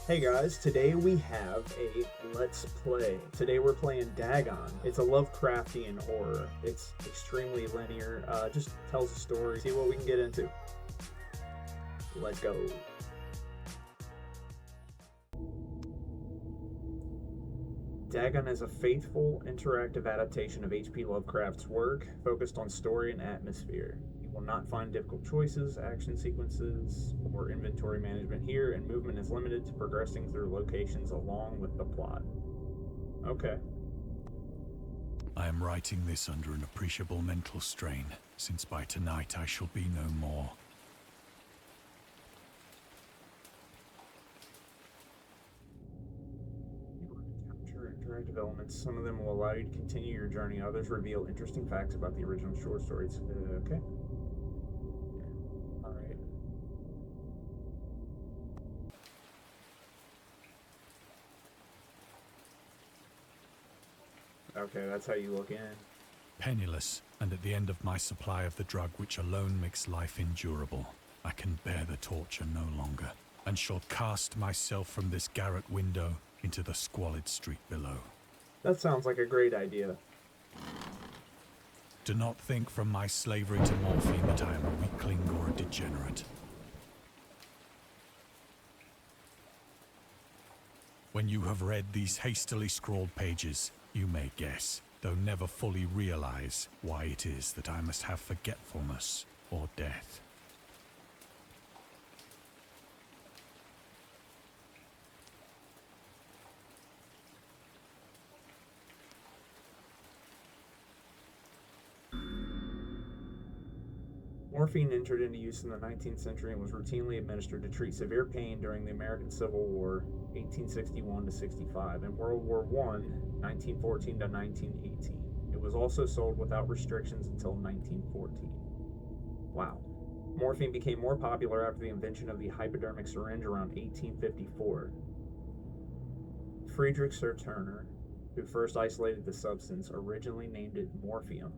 Hey guys, today we have a Let's Play. Today we're playing Dagon. It's a Lovecraftian horror. It's extremely linear, just tells a story. See what we can get into. Let's go. Dagon is a faithful, interactive adaptation of H.P. Lovecraft's work, focused on story and atmosphere. You will not find difficult choices, action sequences, or inventory management here, and movement is limited to progressing through locations along with the plot. Okay. I am writing this under an appreciable mental strain, since by tonight I shall be no more. Interactive elements. Some of them will allow you to continue your journey. Others reveal interesting facts about the original short stories. Okay. All right. Okay, that's how you look in. Penniless, and at the end of my supply of the drug which alone makes life endurable, I can bear the torture no longer, and shall cast myself from this garret window into the squalid street below. That sounds like a great idea. Do not think from my slavery to morphine that I am a weakling or a degenerate. When you have read these hastily scrawled pages, you may guess, though never fully realize, why it is that I must have forgetfulness or death. Morphine entered into use in the 19th century and was routinely administered to treat severe pain during the American Civil War, 1861 to 65, and World War I, 1914 to 1918. It was also sold without restrictions until 1914. Wow. Morphine became more popular after the invention of the hypodermic syringe around 1854. Friedrich Sir Turner, who first isolated the substance, originally named it morphium.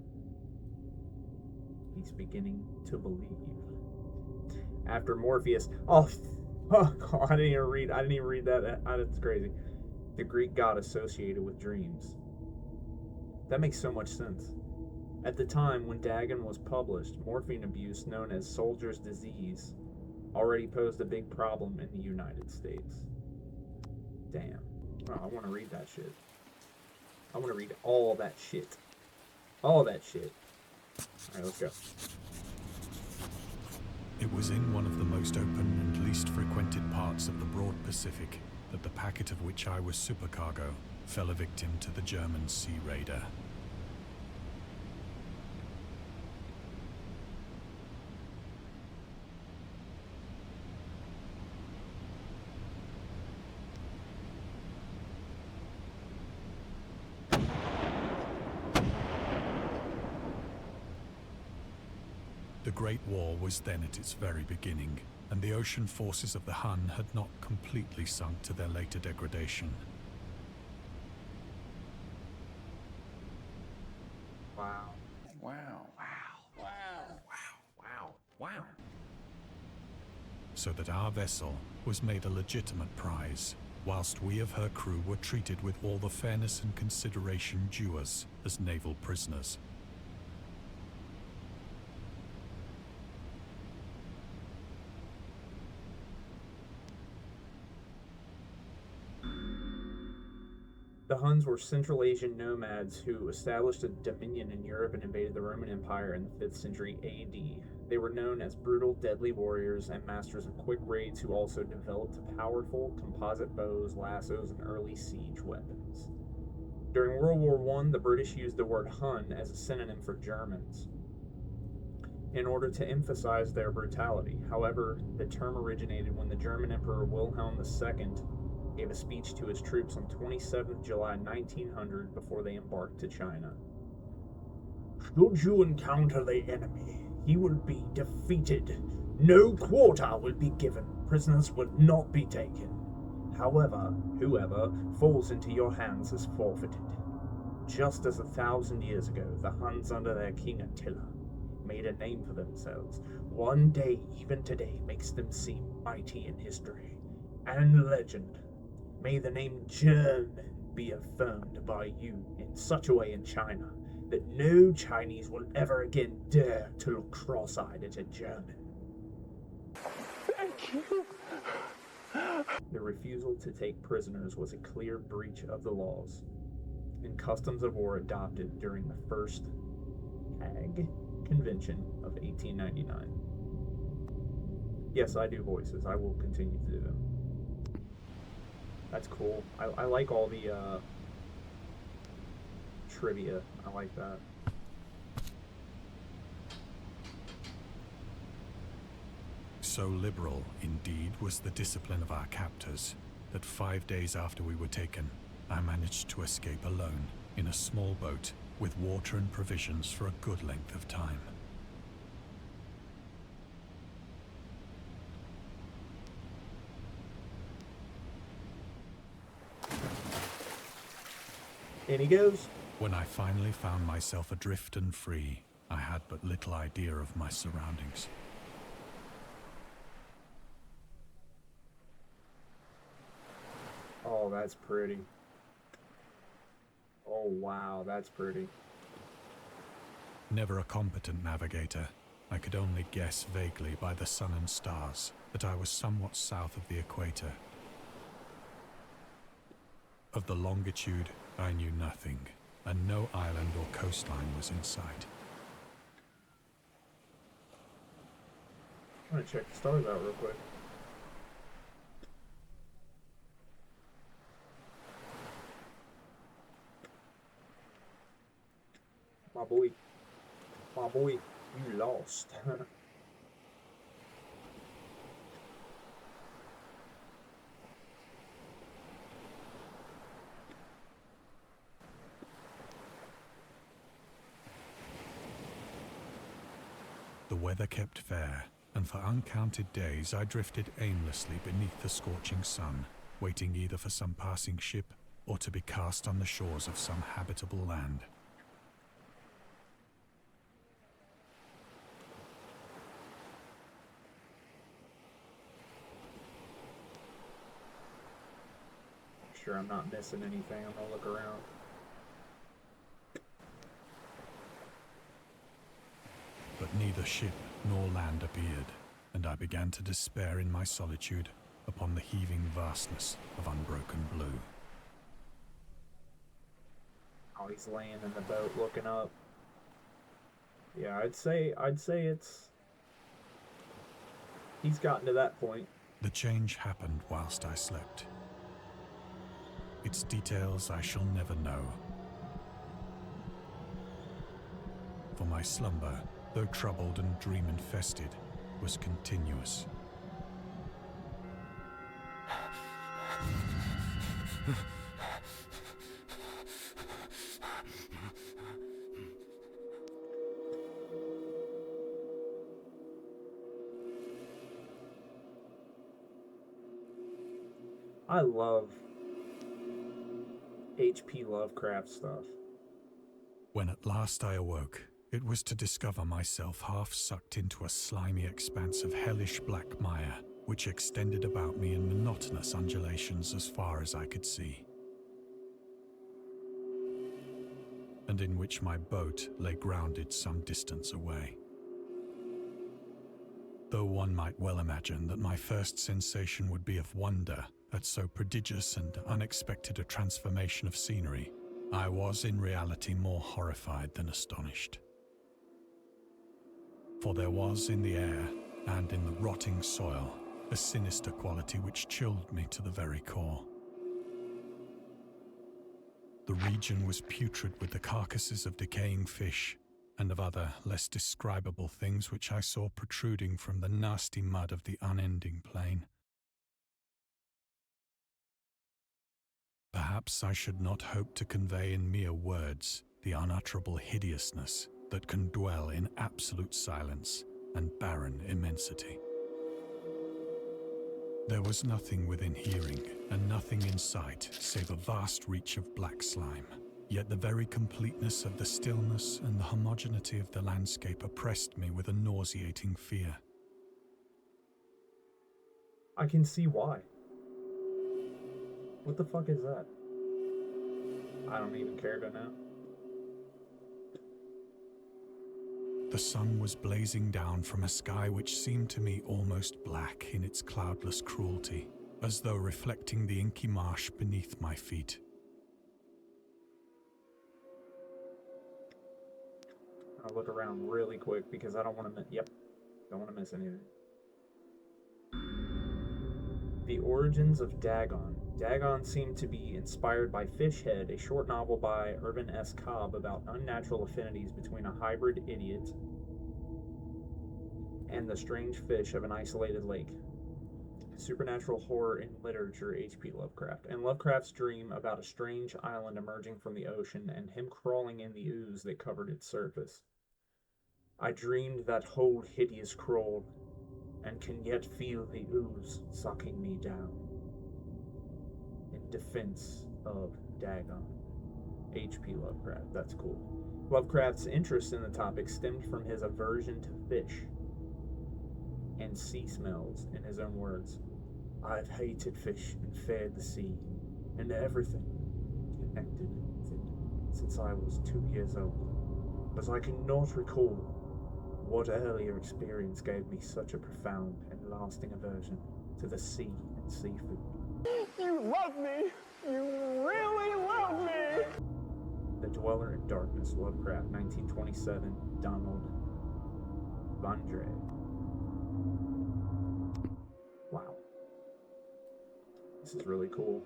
He's beginning to believe. After Morpheus, oh God, I didn't even read that. That's crazy. The Greek god associated with dreams. That makes so much sense. At the time when Dagon was published, morphine abuse, known as soldier's disease, already posed a big problem in the United States. Damn. Oh, I want to read that shit. I want to read all that shit. All that shit. Alright, let's go. It was in one of the most open and least frequented parts of the broad Pacific that the packet of which I was supercargo fell a victim to the German sea raider. The Great War was then at its very beginning, and the ocean forces of the Hun had not completely sunk to their later degradation. Wow. Wow. Wow. Wow. So that our vessel was made a legitimate prize, whilst we of her crew were treated with all the fairness and consideration due us as naval prisoners. The Huns were Central Asian nomads who established a dominion in Europe and invaded the Roman Empire in the 5th century AD. They were known as brutal, deadly warriors and masters of quick raids who also developed powerful composite bows, lassos, and early siege weapons. During World War I, the British used the word Hun as a synonym for Germans in order to emphasize their brutality. However, the term originated when the German Emperor Wilhelm II gave a speech to his troops on 27th July 1900 before they embarked to China. Should you encounter the enemy, he will be defeated. No quarter will be given. Prisoners will not be taken. However, whoever falls into your hands is forfeited. Just as 1,000 years ago, the Huns under their king Attila made a name for themselves, one day, even today, makes them seem mighty in history. and legend. May the name German be affirmed by you in such a way in China that no Chinese will ever again dare to look cross-eyed at a German. Thank you. The refusal to take prisoners was a clear breach of the laws and customs of war adopted during the First Hague Convention of 1899. Yes, I do voices. I will continue to do them. That's cool. I like all the trivia. I like that. So liberal, indeed, was the discipline of our captors, that 5 days after we were taken, I managed to escape alone, in a small boat, with water and provisions for a good length of time. In he goes. When I finally found myself adrift and free, I had but little idea of my surroundings. Oh, that's pretty. Oh, wow, that's pretty. Never a competent navigator, I could only guess vaguely by the sun and stars that I was somewhat south of the equator. Of the longitude, I knew nothing, and no island or coastline was in sight. I'm gonna check the stars out real quick. My boy, you lost. The weather kept fair, and for uncounted days I drifted aimlessly beneath the scorching sun, waiting either for some passing ship or to be cast on the shores of some habitable land. Sure, I'm not missing anything. I'm gonna look around. But neither ship nor land appeared, and I began to despair in my solitude upon the heaving vastness of unbroken blue. Oh, he's laying in the boat looking up. Yeah, I'd say it's... He's gotten to that point. The change happened whilst I slept. Its details I shall never know. For my slumber, though troubled and dream-infested, was continuous. I love H.P. Lovecraft stuff. When at last I awoke, it was to discover myself half sucked into a slimy expanse of hellish black mire, which extended about me in monotonous undulations as far as I could see, and in which my boat lay grounded some distance away. Though one might well imagine that my first sensation would be of wonder at so prodigious and unexpected a transformation of scenery, I was in reality more horrified than astonished. For there was in the air and in the rotting soil a sinister quality which chilled me to the very core. The region was putrid with the carcasses of decaying fish and of other less describable things which I saw protruding from the nasty mud of the unending plain. Perhaps I should not hope to convey in mere words the unutterable hideousness that can dwell in absolute silence and barren immensity. There was nothing within hearing and nothing in sight save a vast reach of black slime. Yet the very completeness of the stillness and the homogeneity of the landscape oppressed me with a nauseating fear. I can see why. What the fuck is that? I don't even care to know. The sun was blazing down from a sky which seemed to me almost black in its cloudless cruelty, as though reflecting the inky marsh beneath my feet. I'll look around really quick because I don't want to miss. Yep, don't want to miss anything. The origins of Dagon. Dagon seemed to be inspired by Fishhead, a short novel by Irvin S. Cobb about unnatural affinities between a hybrid idiot and the strange fish of an isolated lake. Supernatural horror in literature, H.P. Lovecraft. And Lovecraft's dream about a strange island emerging from the ocean and him crawling in the ooze that covered its surface. I dreamed that whole hideous crawl, and can yet feel the ooze sucking me down. In defense of Dagon. H.P. Lovecraft. That's cool. Lovecraft's interest in the topic stemmed from his aversion to fish and sea smells, in his own words. I've hated fish and feared the sea, and everything connected with it since I was 2 years old. But I cannot recall what earlier experience gave me such a profound and lasting aversion to the sea and seafood. You love me! You really love me! The Dweller in Darkness, Lovecraft, 1927, Donald Vandre. Wow. This is really cool.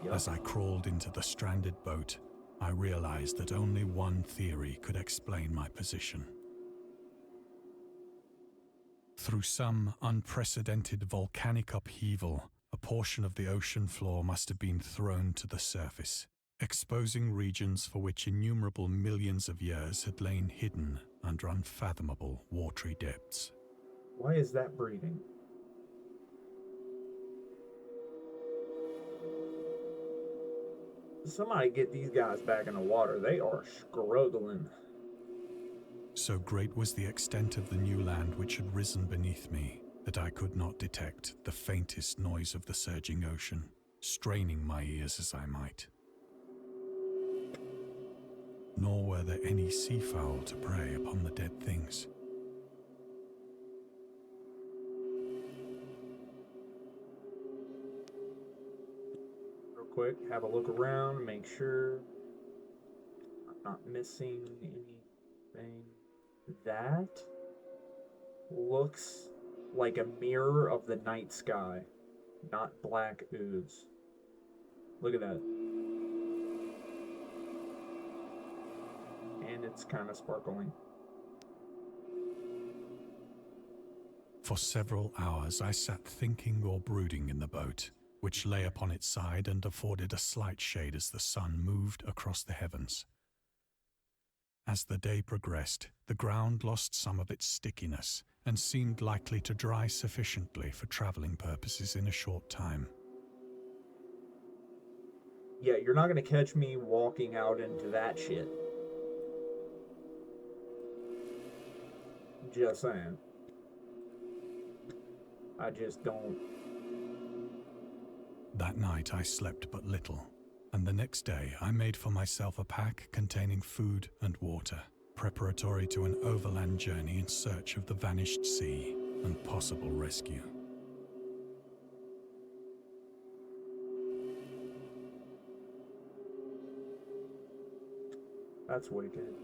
Yep. As I crawled into the stranded boat, I realized that only one theory could explain my position. Through some unprecedented volcanic upheaval, a portion of the ocean floor must have been thrown to the surface, exposing regions for which innumerable millions of years had lain hidden under unfathomable watery depths. Why is that breathing? Somebody get these guys back in the water. They are struggling. So great was the extent of the new land which had risen beneath me that I could not detect the faintest noise of the surging ocean, straining my ears as I might. Nor were there any seafowl to prey upon the dead things. Real quick, have a look around, make sure I'm not missing anything. That looks like a mirror of the night sky, not black ooze. Look at that. And it's kind of sparkling. For several hours I sat thinking or brooding in the boat, which lay upon its side and afforded a slight shade as the sun moved across the heavens. As the day progressed, the ground lost some of its stickiness and seemed likely to dry sufficiently for traveling purposes in a short time. Yeah, you're not gonna catch me walking out into that shit. Just saying. I just don't. That night I slept but little, and the next day I made for myself a pack containing food and water, preparatory to an overland journey in search of the vanished sea and possible rescue. That's wicked.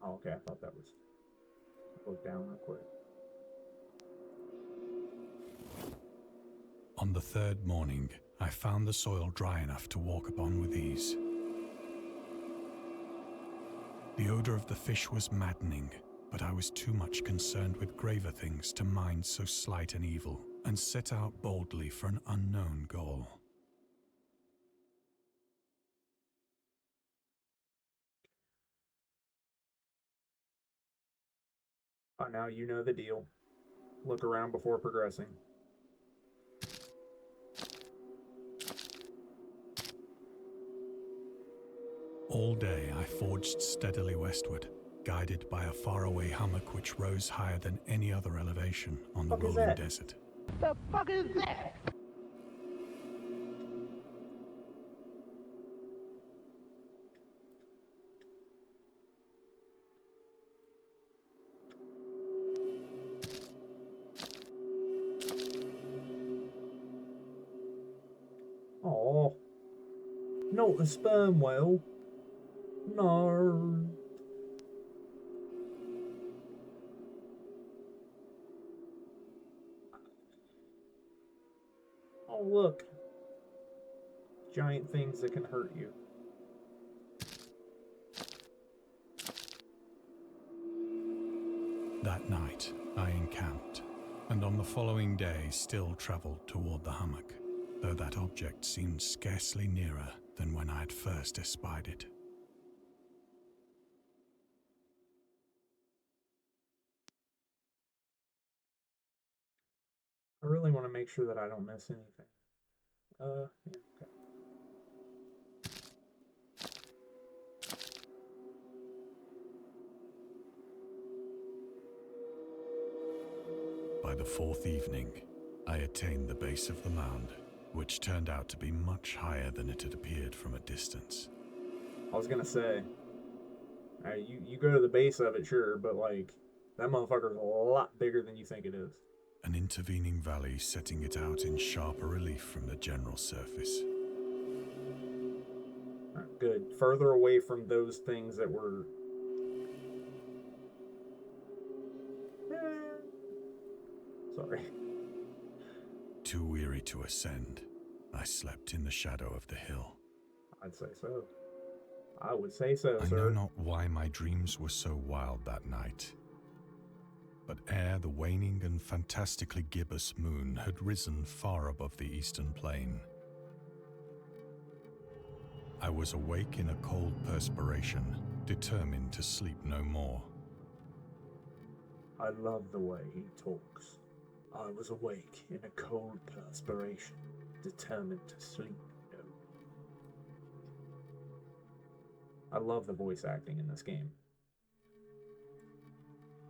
Oh, okay, I thought that was. Look down real quick. On the third morning, I found the soil dry enough to walk upon with ease. The odor of the fish was maddening, but I was too much concerned with graver things to mind so slight an evil, and set out boldly for an unknown goal. Now you know the deal. Look around before progressing. All day I forged steadily westward, guided by a faraway hummock which rose higher than any other elevation on the Fuck is rolling that? desert. The fuck is that? Oh, not a sperm whale. No. Oh, look. Giant things that can hurt you. That night, I encamped, and on the following day still travelled toward the hummock, though that object seemed scarcely nearer than when I had first espied it. I really want to make sure that I don't miss anything. Yeah, okay. By the fourth evening, I attained the base of the mound, which turned out to be much higher than it had appeared from a distance. I was gonna say, you go to the base of it, sure, but like that motherfucker's a lot bigger than you think it is. An intervening valley setting it out in sharper relief from the general surface. Alright, good. Further away from those things that were. Sorry. Too weary to ascend, I slept in the shadow of the hill. I'd say so. I would say so, I sir. know not why my dreams were so wild that night. But ere the waning and fantastically gibbous moon had risen far above the eastern plain, I was awake in a cold perspiration, determined to sleep no more. I love the way he talks. I was awake in a cold perspiration, determined to sleep no. I love the voice acting in this game.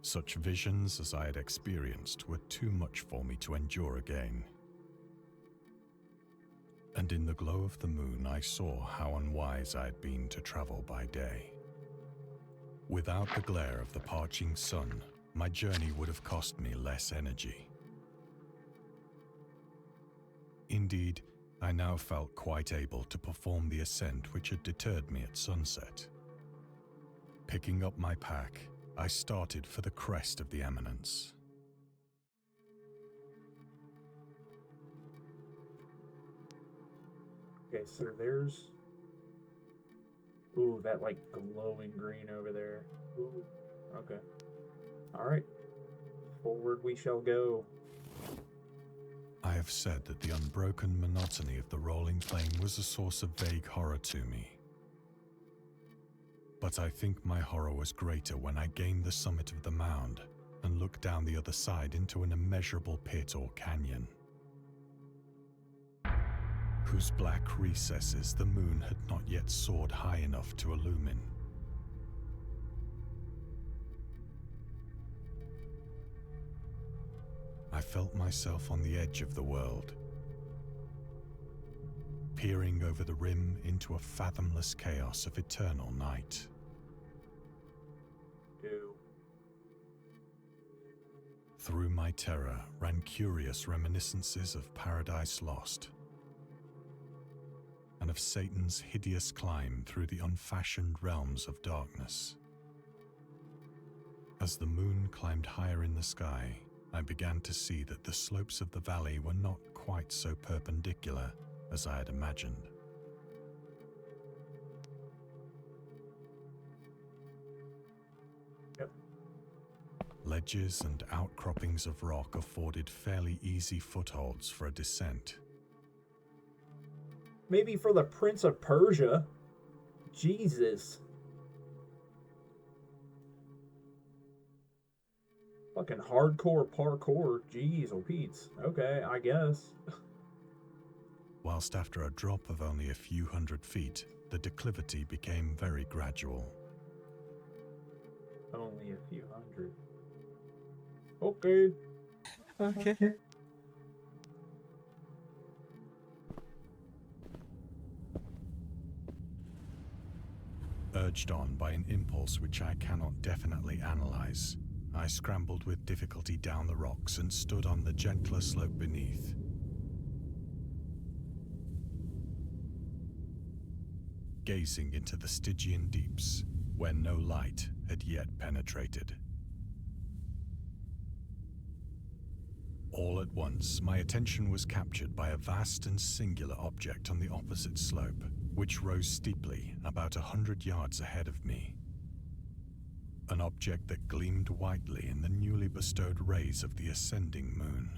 Such visions as I had experienced were too much for me to endure again. And in the glow of the moon I saw how unwise I had been to travel by day. Without the glare of the parching sun, my journey would have cost me less energy. Indeed, I now felt quite able to perform the ascent which had deterred me at sunset. Picking up my pack, I started for the crest of the eminence. Okay, so there's... Ooh, that like glowing green over there. Ooh, okay. Alright. Forward we shall go. I have said that the unbroken monotony of the rolling plain was a source of vague horror to me. But I think my horror was greater when I gained the summit of the mound and looked down the other side into an immeasurable pit or canyon, whose black recesses the moon had not yet soared high enough to illumine. I felt myself on the edge of the world, peering over the rim into a fathomless chaos of eternal night. Ew. Through my terror ran curious reminiscences of Paradise Lost, and of Satan's hideous climb through the unfashioned realms of darkness. As the moon climbed higher in the sky, I began to see that the slopes of the valley were not quite so perpendicular as I had imagined. Yep. Ledges and outcroppings of rock afforded fairly easy footholds for a descent. Maybe for the Prince of Persia. Jesus. Fucking hardcore parkour. Jeez, oh Pete's. Okay, I guess. Whilst after a drop of only a few hundred feet, the declivity became very gradual. Only a few hundred. Okay. Okay. Urged on by an impulse which I cannot definitely analyze, I scrambled with difficulty down the rocks and stood on the gentler slope beneath. Gazing into the Stygian deeps, where no light had yet penetrated. All at once, my attention was captured by a vast and singular object on the opposite slope, which rose steeply about 100 yards ahead of me. An object that gleamed whitely in the newly bestowed rays of the ascending moon.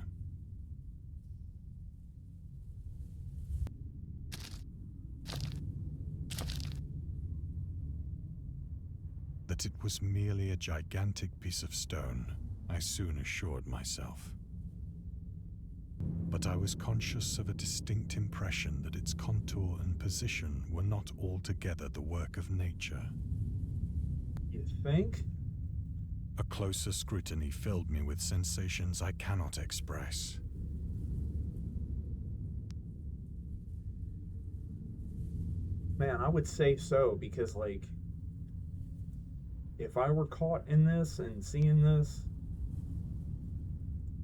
That it was merely a gigantic piece of stone, I soon assured myself. But I was conscious of a distinct impression that its contour and position were not altogether the work of nature. You think? A closer scrutiny filled me with sensations I cannot express. Man, I would say so, because, like, if I were caught in this and seeing this...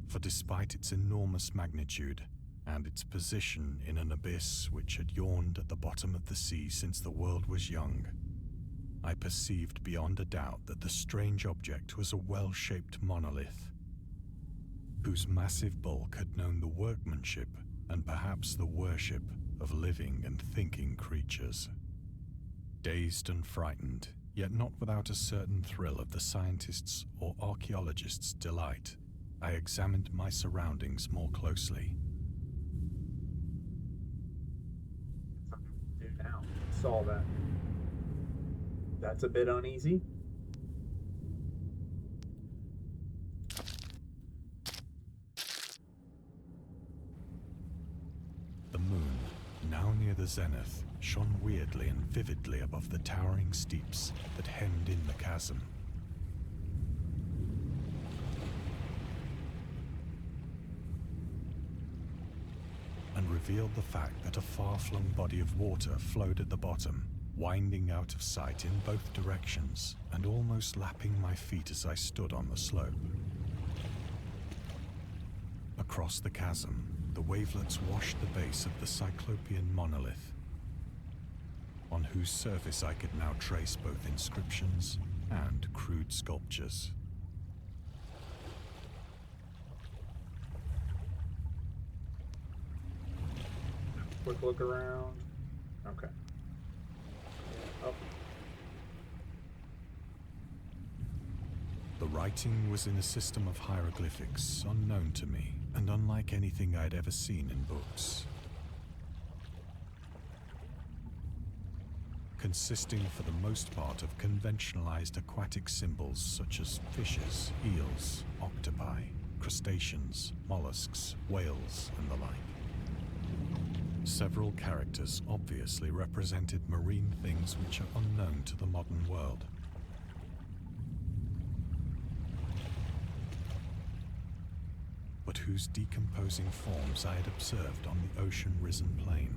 For despite its enormous magnitude, and its position in an abyss which had yawned at the bottom of the sea since the world was young, I perceived beyond a doubt that the strange object was a well-shaped monolith, whose massive bulk had known the workmanship and perhaps the worship of living and thinking creatures. Dazed and frightened, yet not without a certain thrill of the scientist's or archaeologist's delight, I examined my surroundings more closely. Do now. Saw that. That's a bit uneasy. The moon, now near the zenith, shone weirdly and vividly above the towering steeps that hemmed in the chasm. And revealed the fact that a far-flung body of water flowed at the bottom, winding out of sight in both directions and almost lapping my feet as I stood on the slope. Across the chasm, the wavelets washed the base of the Cyclopean monolith, on whose surface I could now trace both inscriptions and crude sculptures. Quick look around. Okay. Up. The writing was in a system of hieroglyphics unknown to me and unlike anything I'd ever seen in books. Consisting for the most part of conventionalized aquatic symbols such as fishes, eels, octopi, crustaceans, mollusks, whales, and the like. Several characters obviously represented marine things which are unknown to the modern world. But whose decomposing forms I had observed on the ocean-risen plain.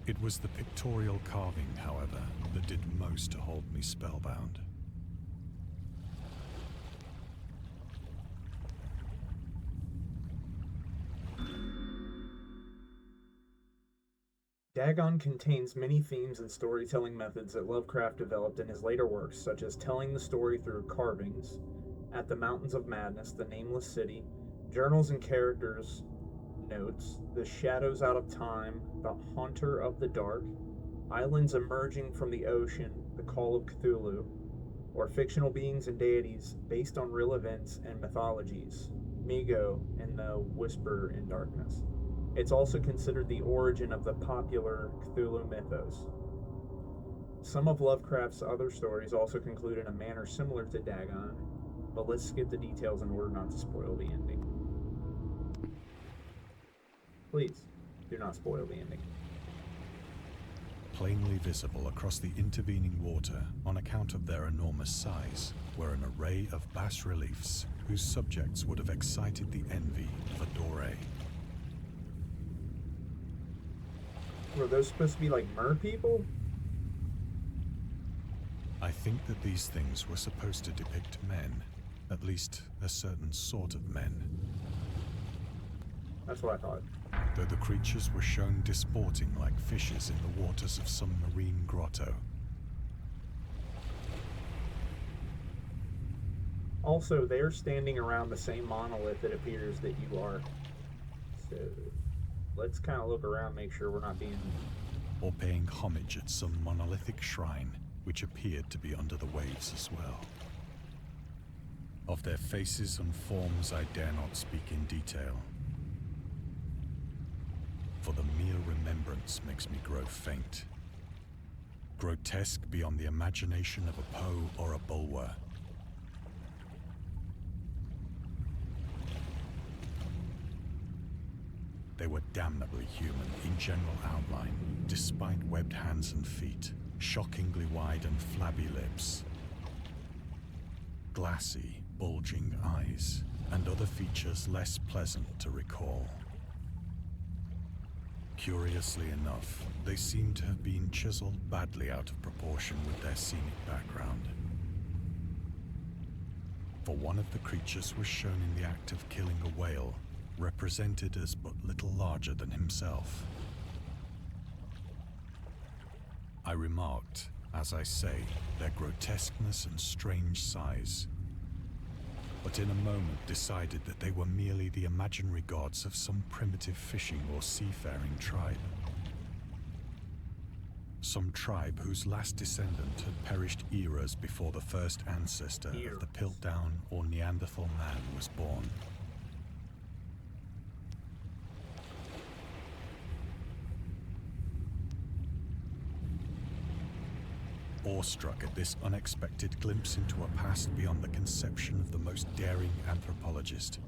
It was the pictorial carving, however, that did most to hold me spellbound. Dagon contains many themes and storytelling methods that Lovecraft developed in his later works, such as telling the story through carvings, At the Mountains of Madness, The Nameless City, Journals and Characters Notes, The Shadows Out of Time, The Haunter of the Dark, Islands Emerging from the Ocean, The Call of Cthulhu, or fictional beings and deities based on real events and mythologies, Migo and the Whisper in Darkness. It's also considered the origin of the popular Cthulhu mythos. Some of Lovecraft's other stories also conclude in a manner similar to Dagon, but let's skip the details in order not to spoil the ending. Please, do not spoil the ending. plainly visible across the intervening water on account of their enormous size, were an array of bas-reliefs whose subjects would have excited the envy of a Doré. Were those supposed to be like mer people? I think that these things were supposed to depict men, at least a certain sort of men. That's what I thought. Though the creatures were shown disporting like fishes in the waters of some marine grotto. Also, they're standing around the same monolith it appears that you are. So, let's kind of look around, make sure we're not being... Or paying homage at some monolithic shrine, which appeared to be under the waves as well. Of their faces and forms I dare not speak in detail, for the mere remembrance makes me grow faint. Grotesque beyond the imagination of a Poe or a Bulwer. They were damnably human in general outline, despite webbed hands and feet, shockingly wide and flabby lips, glassy, bulging eyes, and other features less pleasant to recall. Curiously enough, they seem to have been chiseled badly out of proportion with their scenic background. For one of the creatures was shown in the act of killing a whale, represented as but little larger than himself. I remarked, as I say, their grotesqueness and strange size, but in a moment decided that they were merely the imaginary gods of some primitive fishing or seafaring tribe. Some tribe whose last descendant had perished eras before the first ancestor of the Piltdown or Neanderthal man was born. Awestruck at this unexpected glimpse into a past beyond the conception of the most daring anthropologist,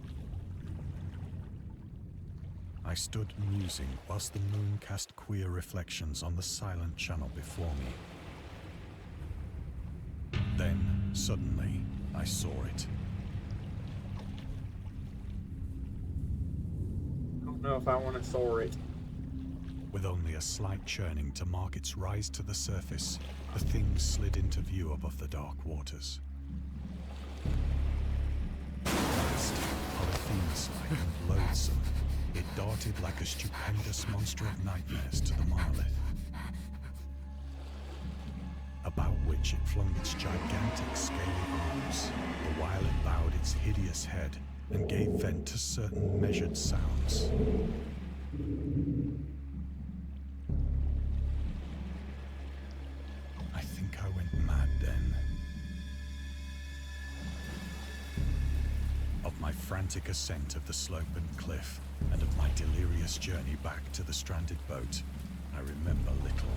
I stood musing whilst the moon cast queer reflections on the silent channel before me. Then, suddenly, I saw it. I don't know if I want to soar it. With only a slight churning to mark its rise to the surface, the thing slid into view above the dark waters. Vast, Polyphemus-like and loathsome, it darted like a stupendous monster of nightmares to the monolith, about which it flung its gigantic scaly arms, the while it bowed its hideous head and gave vent to certain measured sounds. I think I went mad then. Of my frantic ascent of the slope and cliff, and of my delirious journey back to the stranded boat, I remember little.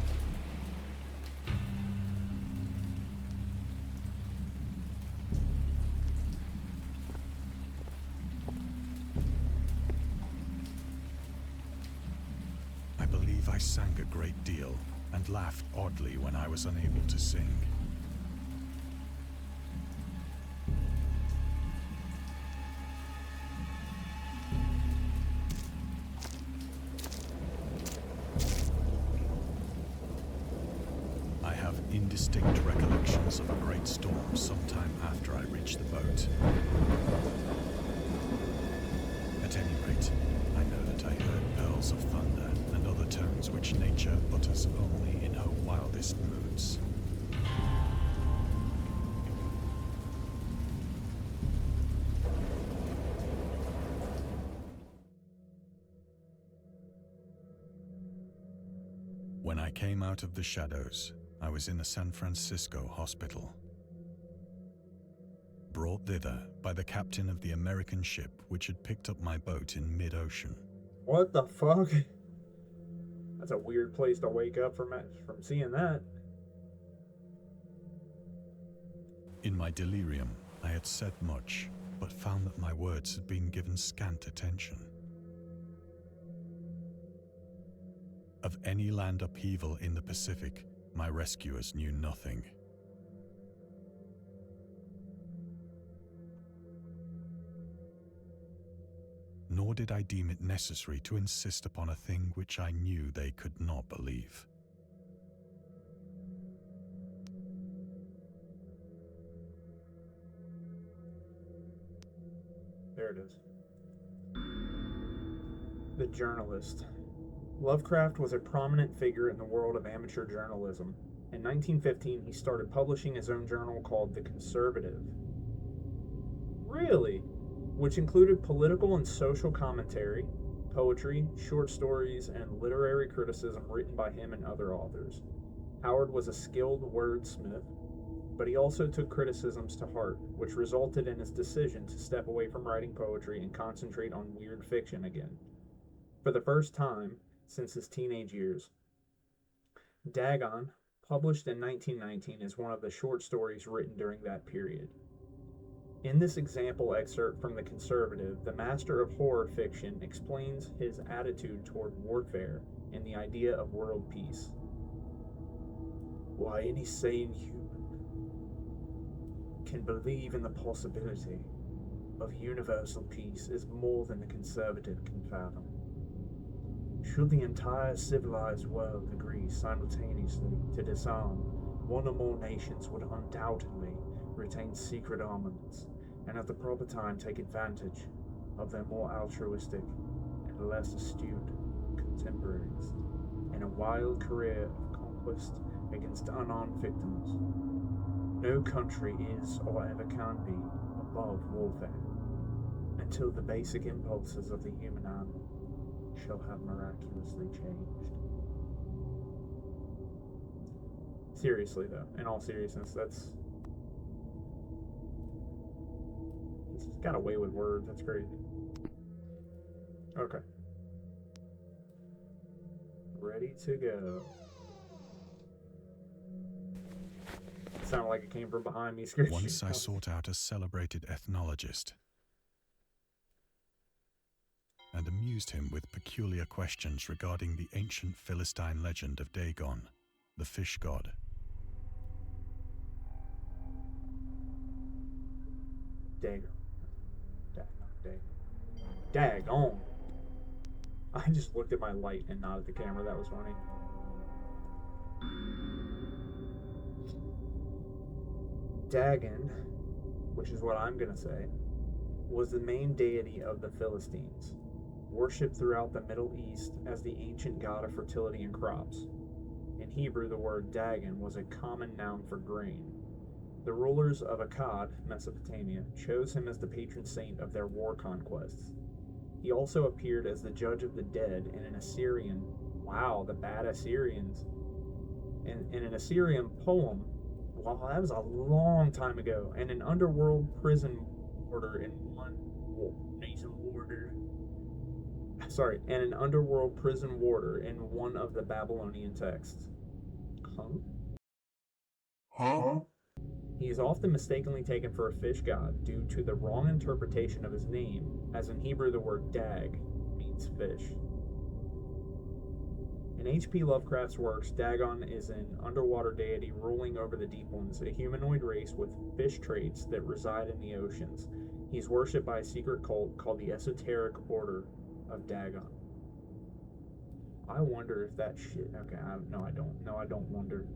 I believe I sang a great deal and laughed oddly when I was unable to sing. I have indistinct recollections of a great storm sometime after I reached the boat. At any rate, I know that I heard pearls of thunder and other tones which nature utters only in her wildest moods. When I came out of the shadows, I was in a San Francisco hospital. Brought thither by the captain of the American ship which had picked up my boat in mid-ocean. What the fuck? That's a weird place to wake up from seeing that. In my delirium, I had said much, but found that my words had been given scant attention. Of any land upheaval in the Pacific, my rescuers knew nothing. Nor did I deem it necessary to insist upon a thing which I knew they could not believe. There it is. The journalist. Lovecraft was a prominent figure in the world of amateur journalism. In 1915, he started publishing his own journal called The Conservative. Really? Which included political and social commentary, poetry, short stories, and literary criticism written by him and other authors. Howard was a skilled wordsmith, but he also took criticisms to heart, which resulted in his decision to step away from writing poetry and concentrate on weird fiction again. For the first time since his teenage years. Dagon, published in 1919, is one of the short stories written during that period. In this example excerpt from The Conservative, the master of horror fiction explains his attitude toward warfare and the idea of world peace. Why, any sane human can believe in the possibility of universal peace is more than the conservative can fathom. Should the entire civilized world agree simultaneously to disarm, one or more nations would undoubtedly retain secret armaments, and at the proper time take advantage of their more altruistic and less astute contemporaries in a wild career of conquest against unarmed victims. No country is or ever can be above warfare until the basic impulses of the human animal shall have miraculously changed. Seriously though, in all seriousness, it's got away with words, that's crazy. Okay. Ready to go. It sounded like it came from behind me. Once I sought out a celebrated ethnologist and amused him with peculiar questions regarding the ancient Philistine legend of Dagon, the fish god. Dagon. Dagon. I just looked at my light and nodded at the camera. That was funny. Dagon, which is what I'm going to say, was the main deity of the Philistines, worshipped throughout the Middle East as the ancient god of fertility and crops. In Hebrew, the word Dagon was a common noun for grain. The rulers of Akkad, Mesopotamia, chose him as the patron saint of their war conquests. He also appeared as the judge of the dead in an Assyrian, wow, the bad Assyrians, in an Assyrian poem. Wow, that was a long time ago. And an underworld prison warder in one, and an underworld prison warder in one of the Babylonian texts. Huh? He is often mistakenly taken for a fish god due to the wrong interpretation of his name, as in Hebrew the word dag means fish. In H.P. Lovecraft's works, Dagon is an underwater deity ruling over the deep ones, a humanoid race with fish traits that reside in the oceans. He's worshipped by a secret cult called the Esoteric Order of Dagon. I wonder if that shit... Okay, no, I don't. No, I don't wonder.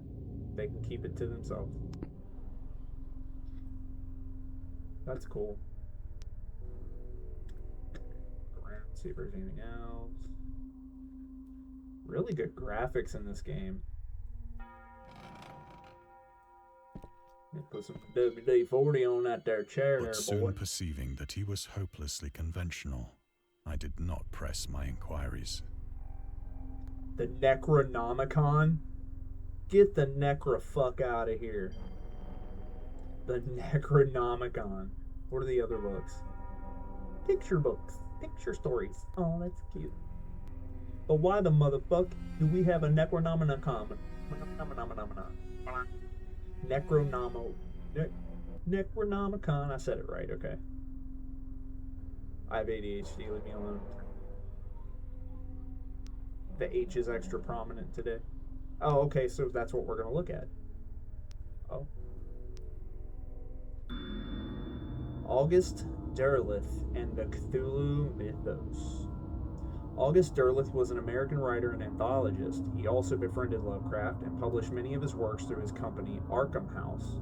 They can keep it to themselves. That's cool. Go around, see if there's anything else. Really good graphics in this game. Put some WD-40 on that there chair But there, soon boy. perceiving that he was hopelessly conventional, I did not press my inquiries. The Necronomicon? Get the Necro fuck out of here. The Necronomicon. What are the other books? Picture books. Picture stories. Oh, that's cute. But why the motherfuck do we have a Necronomicon? Necronomicon. I said it right, okay. I have ADHD, leave me alone. The H is extra prominent today. Oh, okay, so that's what we're going to look at. Oh. August Derleth and the Cthulhu Mythos. August Derleth was an American writer and anthologist. He also befriended Lovecraft and published many of his works through his company, Arkham House.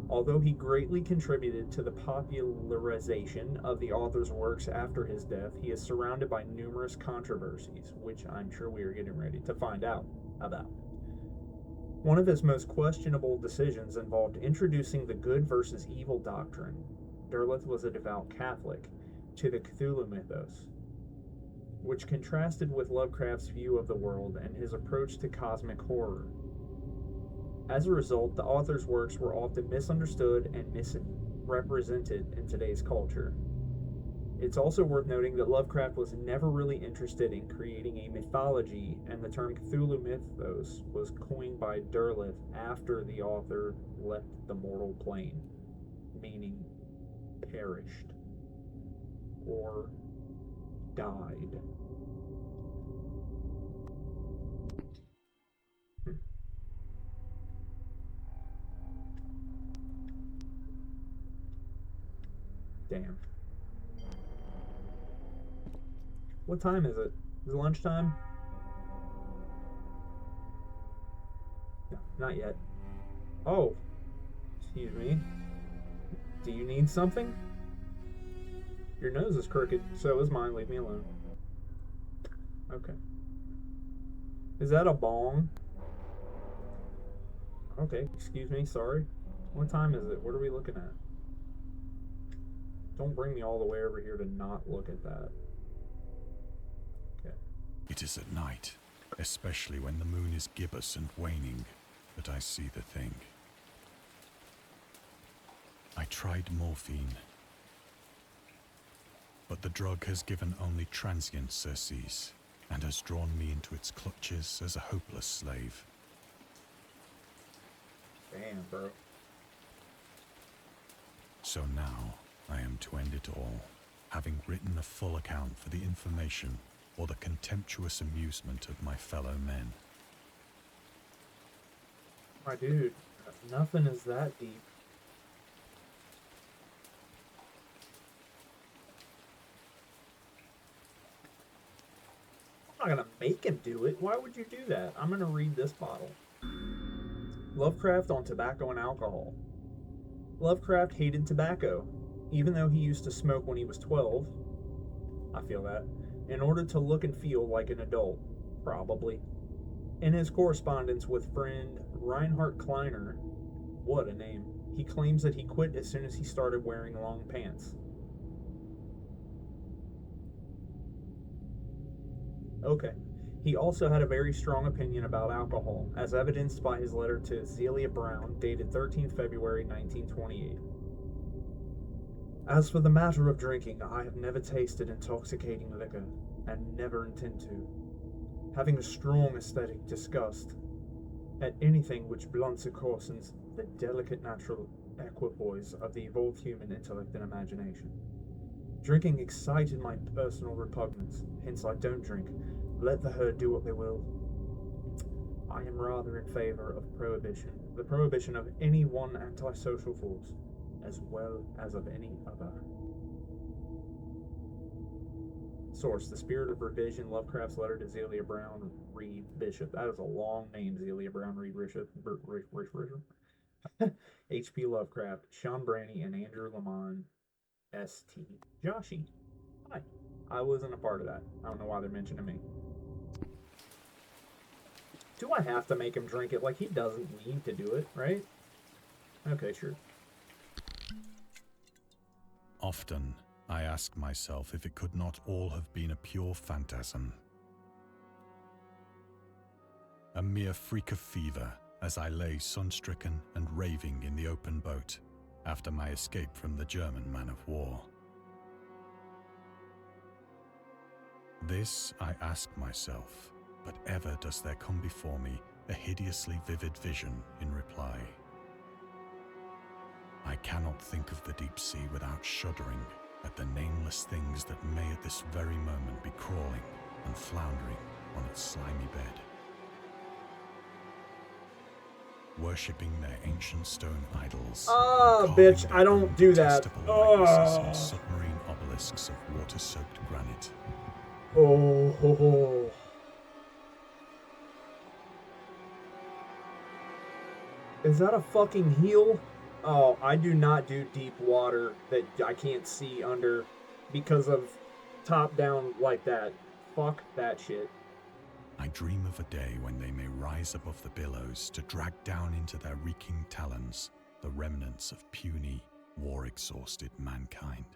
Although he greatly contributed to the popularization of the author's works after his death, he is surrounded by numerous controversies, which I'm sure we are getting ready to find out about. One of his most questionable decisions involved introducing the good versus evil doctrine. Derleth was a devout Catholic to the Cthulhu mythos, which contrasted with Lovecraft's view of the world and his approach to cosmic horror. As a result, the author's works were often misunderstood and misrepresented in today's culture. It's also worth noting that Lovecraft was never really interested in creating a mythology, and the term Cthulhu mythos was coined by Derleth after the author left the mortal plane, meaning perished or died. Damn. What time is it? Is it lunchtime? No, not yet. Oh. Excuse me. Do you need something? Your nose is crooked, so is mine. Leave me alone. Okay. Is that a bong? Okay, excuse me, sorry. What time is it? What are we looking at? Don't bring me all the way over here to not look at that. Okay. It is at night, especially when the moon is gibbous and waning, that I see the thing. I tried morphine, but the drug has given only transient surcease and has drawn me into its clutches as a hopeless slave. Damn, bro. So now I am to end it all, having written a full account for the information or the contemptuous amusement of my fellow men. My dude, nothing is that deep. I'm not gonna make him do it. Why would you do that? I'm gonna read this bottle. Lovecraft on tobacco and alcohol. Lovecraft hated tobacco, even though he used to smoke when he was 12. I feel that. In order to look and feel like an adult, probably. In his correspondence with friend Reinhard Kleiner, what a name, he claims that he quit as soon as he started wearing long pants. Okay. He also had a very strong opinion about alcohol, as evidenced by his letter to Zelia Brown, dated 13 February 1928. As for the matter of drinking, I have never tasted intoxicating liquor, and never intend to, having a strong aesthetic disgust at anything which blunts or coarsens the delicate natural equipoise of the evolved human intellect and imagination. Drinking excited my personal repugnance, hence I don't drink. Let the herd do what they will. I am rather in favor of prohibition, the prohibition of any one antisocial force, as well as of any other. Source: The Spirit of Revision, Lovecraft's letter to Zelia Brown Reed Bishop. That is a long name, Zelia Brown Reed Bishop. H.P. Lovecraft, Sean Branny, and Andrew Lamont, S.T. Joshy. Hi. I wasn't a part of that. I don't know why they're mentioning me. Do I have to make him drink it? Like, he doesn't need to do it, right? Okay, sure. Often, I ask myself if it could not all have been a pure phantasm. A mere freak of fever as I lay sun-stricken and raving in the open boat after my escape from the German man of war. This I ask myself, but ever does there come before me a hideously vivid vision in reply. I cannot think of the deep sea without shuddering at the nameless things that may at this very moment be crawling and floundering on its slimy bed. Worshipping their ancient stone idols. Ah, carving bitch, their I don't own do that. detestable likenesses on Oh. submarine obelisks of water-soaked granite. Oh, ho, ho. Is that a fucking heel? Oh, I do not do deep water that I can't see under because of top down like that. Fuck that shit. I dream of a day when they may rise above the billows to drag down into their reeking talons the remnants of puny, war-exhausted mankind.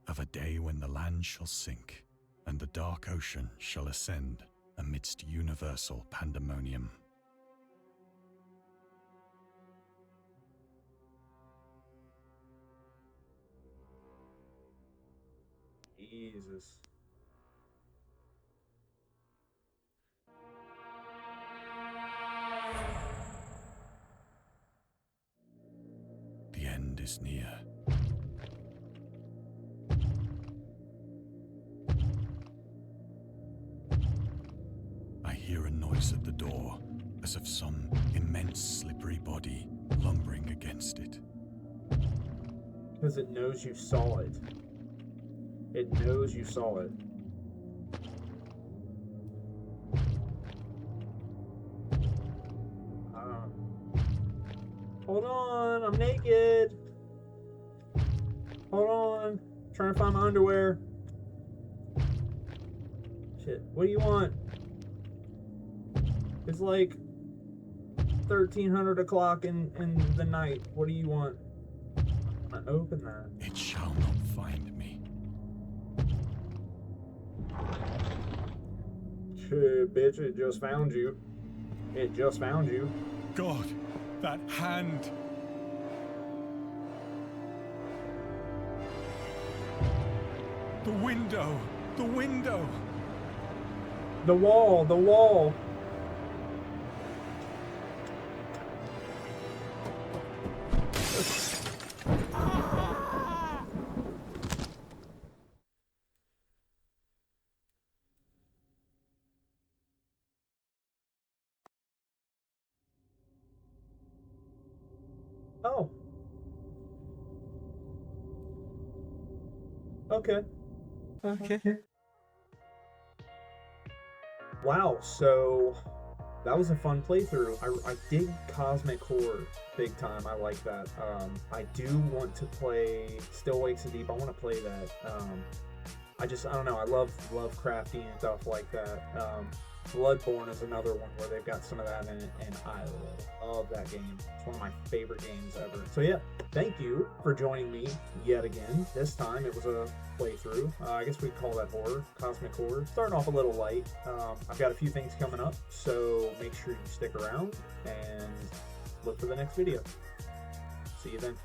Of a day when the land shall sink and the dark ocean shall ascend amidst universal pandemonium. Jesus. The end is near. I hear a noise at the door, as of some immense slippery body lumbering against it. Because it knows you saw it. It knows you saw it. Hold on, I'm naked. Hold on, trying to find my underwear. Shit, what do you want? It's like 1300 o'clock in the night. What do you want? I'm gonna open that. It shall not find me. Shit, bitch, it just found you. It just found you. God, that hand! The window! The window! The wall, the wall. Oh. Okay. Okay. Wow, so that was a fun playthrough. I dig cosmic horror big time. I like that. I do want to play Still Wakes the Deep. I want to play that. I don't know. I love Lovecraftian stuff like that. Bloodborne is another one where they've got some of that in it, and I love that game. It's one of my favorite games ever. So yeah, thank you for joining me yet again. This time it was a playthrough. I guess we'd call that horror, cosmic horror. Starting off a little light. I've got a few things coming up, so make sure you stick around and look for the next video. See you then.